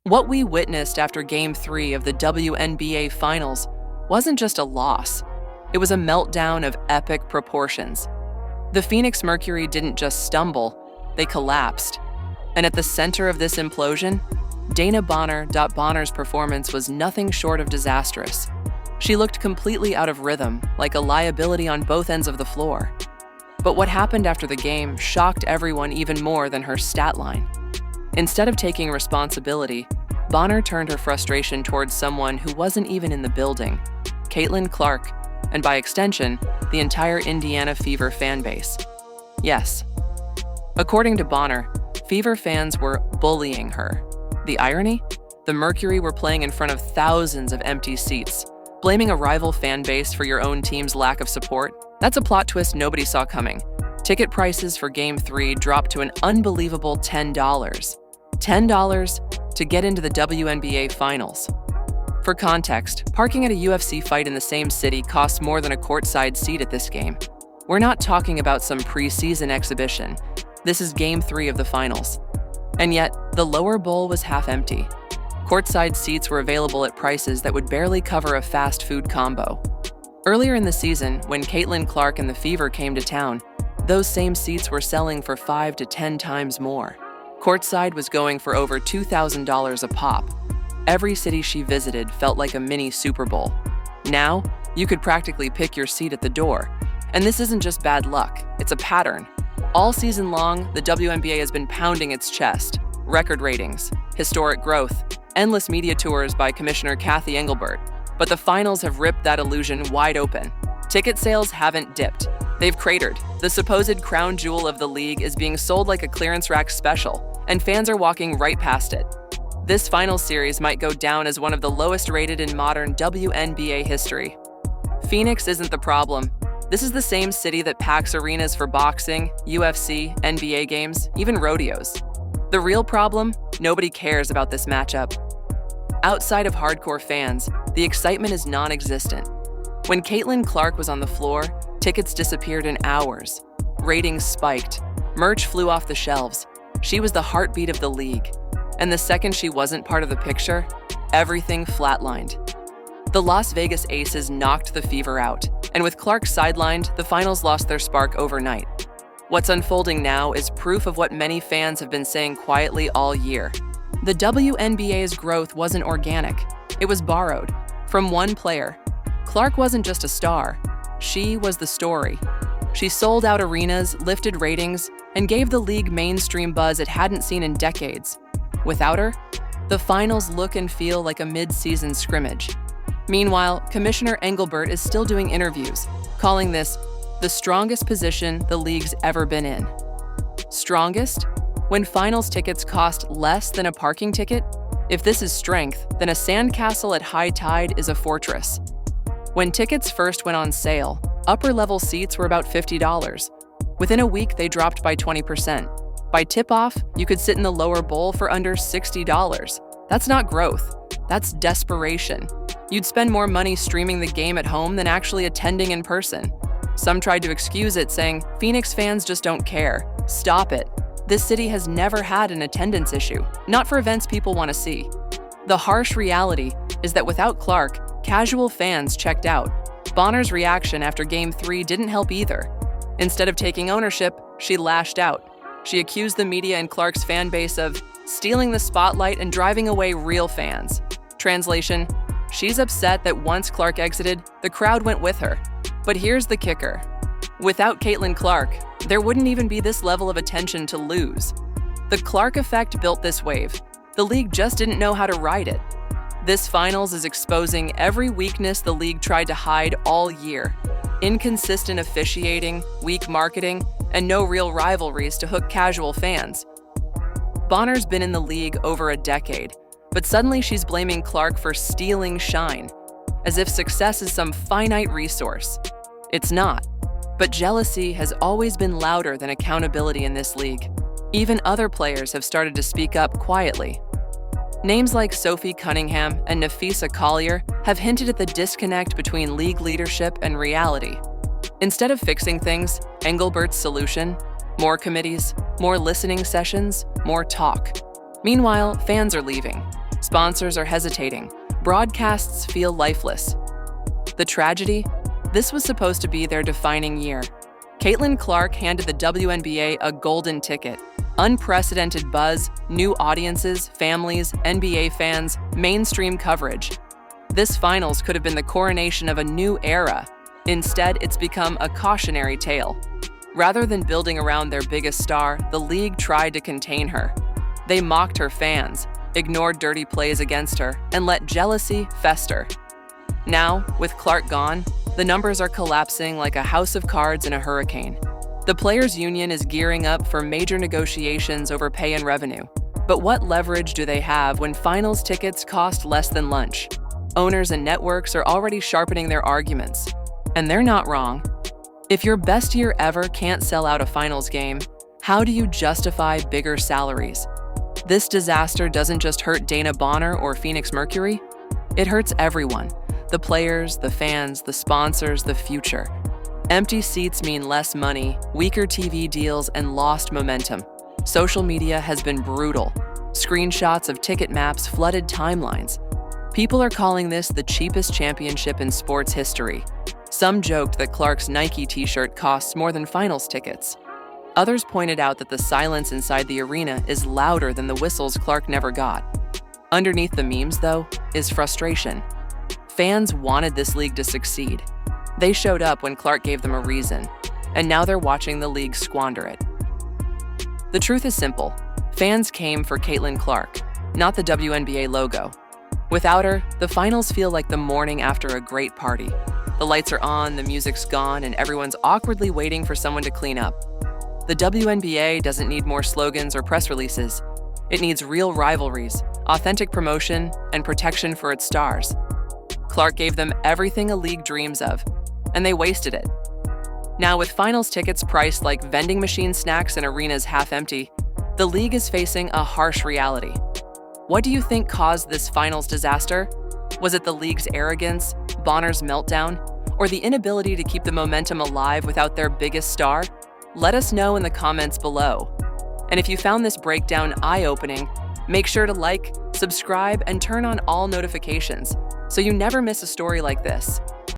What we witnessed after Game 3 of the WNBA Finals wasn't just a loss. It was a meltdown of epic proportions. The Phoenix Mercury didn't just stumble, they collapsed. And at the center of this implosion, Dana Bonner's performance was nothing short of disastrous. She looked completely out of rhythm, like a liability on both ends of the floor. But what happened after the game shocked everyone even more than her stat line. Instead of taking responsibility, Bonner turned her frustration towards someone who wasn't even in the building, Caitlin Clark, and by extension, the entire Indiana Fever fan base. Yes. According to Bonner, Fever fans were bullying her. The irony? The Mercury were playing in front of thousands of empty seats. Blaming a rival fan base for your own team's lack of support? That's a plot twist nobody saw coming. Ticket prices for Game 3 dropped to an unbelievable $10. $10 to get into the WNBA Finals. For context, parking at a UFC fight in the same city costs more than a courtside seat at this game. We're not talking about some preseason exhibition. This is Game 3 of the Finals. And yet, the lower bowl was half empty. Courtside seats were available at prices that would barely cover a fast food combo. Earlier in the season, when Caitlin Clark and the Fever came to town, those same seats were selling for 5 to 10 times more. Courtside was going for over $2,000 a pop. Every city she visited felt like a mini Super Bowl. Now, you could practically pick your seat at the door. And this isn't just bad luck, it's a pattern. All season long, the WNBA has been pounding its chest. Record ratings, historic growth, endless media tours by Commissioner Cathy Engelbert. But the finals have ripped that illusion wide open. Ticket sales haven't dipped. They've cratered. The supposed crown jewel of the league is being sold like a clearance rack special, and fans are walking right past it. This finals series might go down as one of the lowest rated in modern WNBA history. Phoenix isn't the problem. This is the same city that packs arenas for boxing, UFC, NBA games, even rodeos. The real problem? Nobody cares about this matchup. Outside of hardcore fans, the excitement is non-existent. When Caitlin Clark was on the floor, tickets disappeared in hours. Ratings spiked. Merch flew off the shelves. She was the heartbeat of the league. And the second she wasn't part of the picture, everything flatlined. The Las Vegas Aces knocked the Fever out, and with Clark sidelined, the finals lost their spark overnight. What's unfolding now is proof of what many fans have been saying quietly all year. The WNBA's growth wasn't organic. It was borrowed from one player. Clark wasn't just a star. She was the story. She sold out arenas, lifted ratings, and gave the league mainstream buzz it hadn't seen in decades. Without her, the finals look and feel like a mid-season scrimmage. Meanwhile, Commissioner Engelbert is still doing interviews, calling this the strongest position the league's ever been in. Strongest? When finals tickets cost less than a parking ticket? If this is strength, then a sandcastle at high tide is a fortress. When tickets first went on sale, upper-level seats were about $50. Within a week, they dropped by 20%. By tip-off, you could sit in the lower bowl for under $60. That's not growth. That's desperation. You'd spend more money streaming the game at home than actually attending in person. Some tried to excuse it, saying, "Phoenix fans just don't care. Stop it. This city has never had an attendance issue, not for events people want to see." The harsh reality is that without Clark, casual fans checked out. Bonner's reaction after Game 3 didn't help either. Instead of taking ownership, she lashed out. She accused the media and Clark's fan base of stealing the spotlight and driving away real fans. Translation: she's upset that once Clark exited, the crowd went with her. But here's the kicker. Without Caitlin Clark, there wouldn't even be this level of attention to lose. The Clark effect built this wave. The league just didn't know how to ride it. This finals is exposing every weakness the league tried to hide all year. Inconsistent officiating, weak marketing, and no real rivalries to hook casual fans. Bonner's been in the league over a decade, but suddenly she's blaming Clark for stealing shine, as if success is some finite resource. It's not. But jealousy has always been louder than accountability in this league. Even other players have started to speak up quietly. Names like Sophie Cunningham and Nafisa Collier have hinted at the disconnect between league leadership and reality. Instead of fixing things, Engelbert's solution: more committees, more listening sessions, more talk. Meanwhile, fans are leaving. Sponsors are hesitating. Broadcasts feel lifeless. The tragedy? This was supposed to be their defining year. Caitlin Clark handed the WNBA a golden ticket. Unprecedented buzz, new audiences, families, NBA fans, mainstream coverage. This finals could have been the coronation of a new era. Instead, it's become a cautionary tale. Rather than building around their biggest star, the league tried to contain her. They mocked her fans, ignored dirty plays against her, and let jealousy fester. Now, with Clark gone, the numbers are collapsing like a house of cards in a hurricane. The players' union is gearing up for major negotiations over pay and revenue. But what leverage do they have when finals tickets cost less than lunch? Owners and networks are already sharpening their arguments. And they're not wrong. If your best year ever can't sell out a finals game, how do you justify bigger salaries? This disaster doesn't just hurt Dana Bonner or Phoenix Mercury. It hurts everyone. The players, the fans, the sponsors, the future. Empty seats mean less money, weaker TV deals, and lost momentum. Social media has been brutal. Screenshots of ticket maps flooded timelines. People are calling this the cheapest championship in sports history. Some joked that Clark's Nike t-shirt costs more than finals tickets. Others pointed out that the silence inside the arena is louder than the whistles Clark never got. Underneath the memes, though, is frustration. Fans wanted this league to succeed. They showed up when Clark gave them a reason, and now they're watching the league squander it. The truth is simple. Fans came for Caitlin Clark, not the WNBA logo. Without her, the finals feel like the morning after a great party. The lights are on, the music's gone, and everyone's awkwardly waiting for someone to clean up. The WNBA doesn't need more slogans or press releases. It needs real rivalries, authentic promotion, and protection for its stars. Clark gave them everything a league dreams of, and they wasted it. Now, with finals tickets priced like vending machine snacks and arenas half empty, the league is facing a harsh reality. What do you think caused this finals disaster? Was it the league's arrogance, Bonner's meltdown, or the inability to keep the momentum alive without their biggest star? Let us know in the comments below. And if you found this breakdown eye-opening, make sure to like, subscribe, and turn on all notifications so you never miss a story like this.